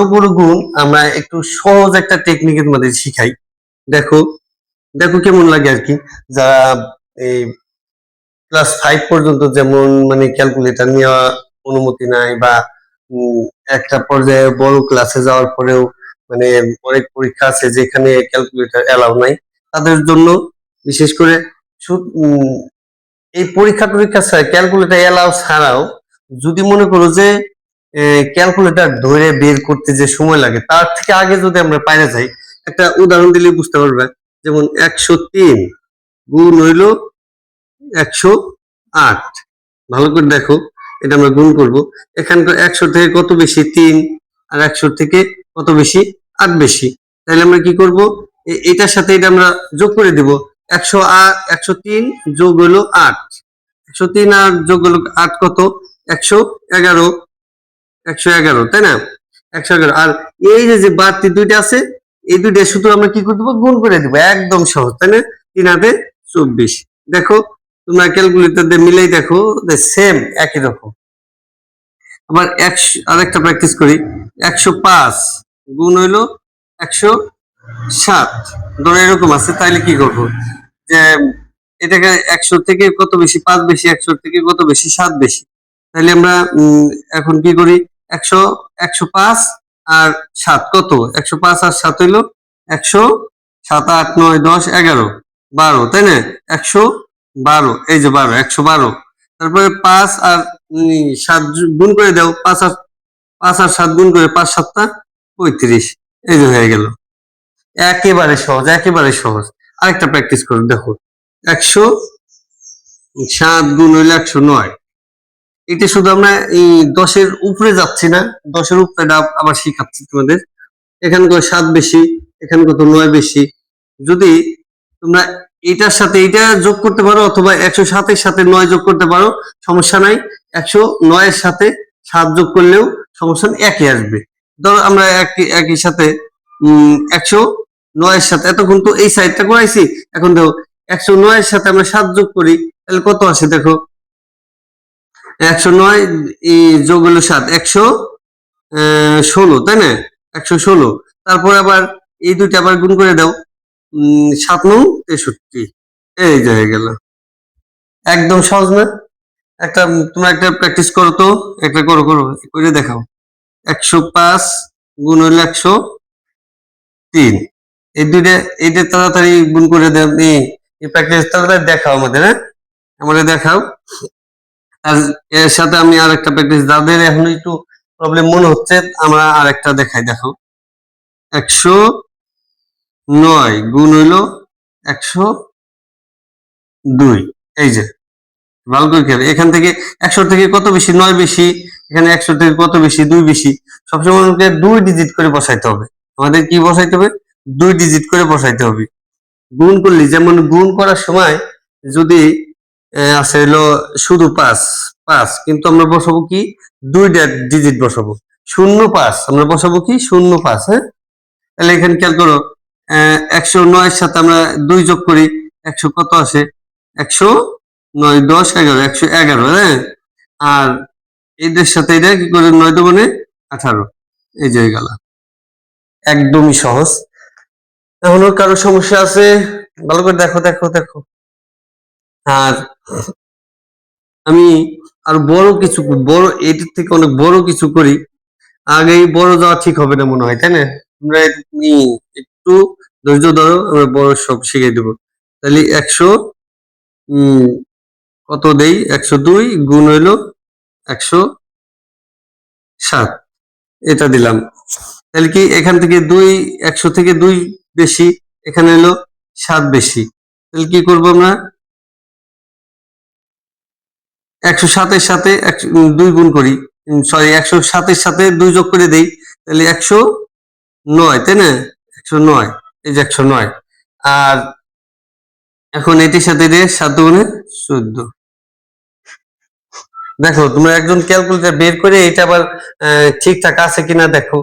উপর গুণ আমরা একটু সহজ একটা টেকনিকের মধ্যে শিখাই। দেখো দেখো কেমন লাগে আর কি। যারা এই ক্লাস 5 পর্যন্ত যেমন মানে ক্যালকুলেটর নেওয়া অনুমতি নাই, বা একটা পর্যায়ে বড় ক্লাসে যাওয়ার পরেও মানে অনেক পরীক্ষা আছে যেখানে ক্যালকুলেটর এলাও নাই, তাদের জন্য বিশেষ করে এই পরীক্ষা টরীক্ষা ছাড়া ক্যালকুলেটর এলাও ছাড়াও যদি মনে করো যে ক্যালকুলেটর ধরে বের করতে যে সময় লাগে তার থেকে আগে যদি আমরা পাইরে যাই, একটা উদাহরণ দিলে বুঝতে পারবে। যেমন 103 গুণ হইল 108। ভালো করে দেখো, এটা আমরা গুণ করব। এখানকার 100 থেকে কত বেশি 3, আর 100 থেকে কত বেশি 8 বেশি। তাহলে আমরা কি করব, এটার সাথে এটা আমরা যোগ করে দিব। 103 যোগ হলো 8, 103 আর যোগ হলো 8 কত 111, 111 তাই না, 111। আর এই যে বাড়তি দুইটা আছে, এই দুইটা শুধু আমরা কি করে দেবো, গুণ করে দিব। একদম সহজ তাই না, 3 হাতে 24। দেখো তোমরা ক্যালকুলেটর দিয়ে মিলাই দেখো, সেম একই রকম। আবার আরেকটা প্র্যাকটিস করি। 105 গুণ হইলো 107, ধরো এরকম আছে। তাইলে কি করবো, যে এটাকে 100 থেকে কত বেশি 5 বেশি, 100 থেকে কত বেশি 7 বেশি। তাহলে আমরা এখন কি করি, 105 আর 7 কত, 105 আর 7 হইলো 100, 7 8 9 10 11 12 তাই না, 112। এই যে 12, 112। তারপরে 5 আর 7 গুণ করে দাও, 5 আর 7 গুণ করে 5 7 35। এই যে হয়ে গেল। একেবারে সহজ, একেবারে সহজ। আরেকটা প্র্যাকটিস করো, দেখো 107 গুণ হইলে 109। এটা শুধু আমরা এই 10-এর উপরে যাচ্ছি না, 10-এর উপরে আবার শিখাচ্ছি তোমাদের। এখানে কত 7 বেশি, এখানে কত 9 বেশি। যদি তোমরা এটার সাথে এটা যোগ করতে পারো, অথবা 107-এর সাথে 9 যোগ করতে পারো, সমস্যা নাই। 109-এর সাথে 7 যোগ করলেও সমস্যা নেই, একই আসবে। ধরো আমরা একই সাথে 109-এর সাথে এতক্ষণ তো এই সাইডটা করাইছি, এখন দেখো 109-এর সাথে আমরা 7 যোগ করি, তাহলে কত আসে দেখো, 109 যোগ হলো 7, 116 তাই না, 116। তারপর আবার এই দুইটা আবার গুণ করে দাও, 7 9 63। এই যে হয়ে গেল। একদম সহজ না? একটা তোমরা একটা প্র্যাকটিস করো তো, একটা করো করে দেখাও। 105 গুণ হলো 103। এই দুইটা এইটা তাড়াতাড়ি গুণ করে দাও। এই প্র্যাকটিস তাড়াতাড়ি দেখাও আমাদের, হ্যাঁ আমাদের দেখাও। আর এর সাথে আমি আরেকটা প্র্যাকটিস, যাদের এখন একটু প্রবলেম মনে হচ্ছে, আমরা আরেকটা দেখাই। দেখো 109 গুণ হইলো 102। এই যে ভালো করে খেয়াল, এখান থেকে 100 থেকে কত বেশি 9 বেশি, এখানে 100 থেকে কত বেশি 2 বেশি। সবসময় আমাকে 2 ডিজিট করে বসাইতে হবে। আমাদের কি বসাইতে হবে, 2 ডিজিট করে বসাইতে হবে। গুণ করলে, যেমন গুণ করার সময় যদি আছে হলো শুধু 5 5, কিন্তু আমরা বসাবো কি 2 ডিজিট বসাবো। 05 আমরা বসাবো কি 05, হ্যাঁ। তাহলে এখানে খেয়াল করো, 109-এর সাথে আমরা 2 যোগ করি, 100 কত আসে 109 10 11 111, হ্যাঁ। আর এদের সাথে এটা কি করে 9 দুগুণে 18। এই যে হয়ে গেল। একদমই সহজ। এখনো কারো সমস্যা আছে? ভালো করে দেখো দেখো দেখো। আর আমি আর বড় কিছু, বড় এটার থেকে অনেক বড় কিছু করি। আগেই বড় যাওয়া ঠিক হবে না মনে হয়, তাই না? তোমরা একটু ধৈর্য ধরো, আমরা বড় সব শিখিয়ে দেবো। তাহলে 100 কত দেই, 102 গুণ হইলো 107, এটা দিলাম। তাহলে কি এখান থেকে 2, 100 থেকে 2 বেশি, এখানে হলো 7 বেশি। তাহলে কি করবো আমরা, 107-এর সাথে 2 গুণ করি, সরি 107-এর সাথে 2 যোগ করে দেই, তাহলে 109 তাই না, 109। এই যে 109। আর এখন এটির সাথে 7 গুণে 14। দেখো তোমরা একজন ক্যালকুলেটর বের করে এটা আবার ঠিকঠাক আছে কিনা দেখো।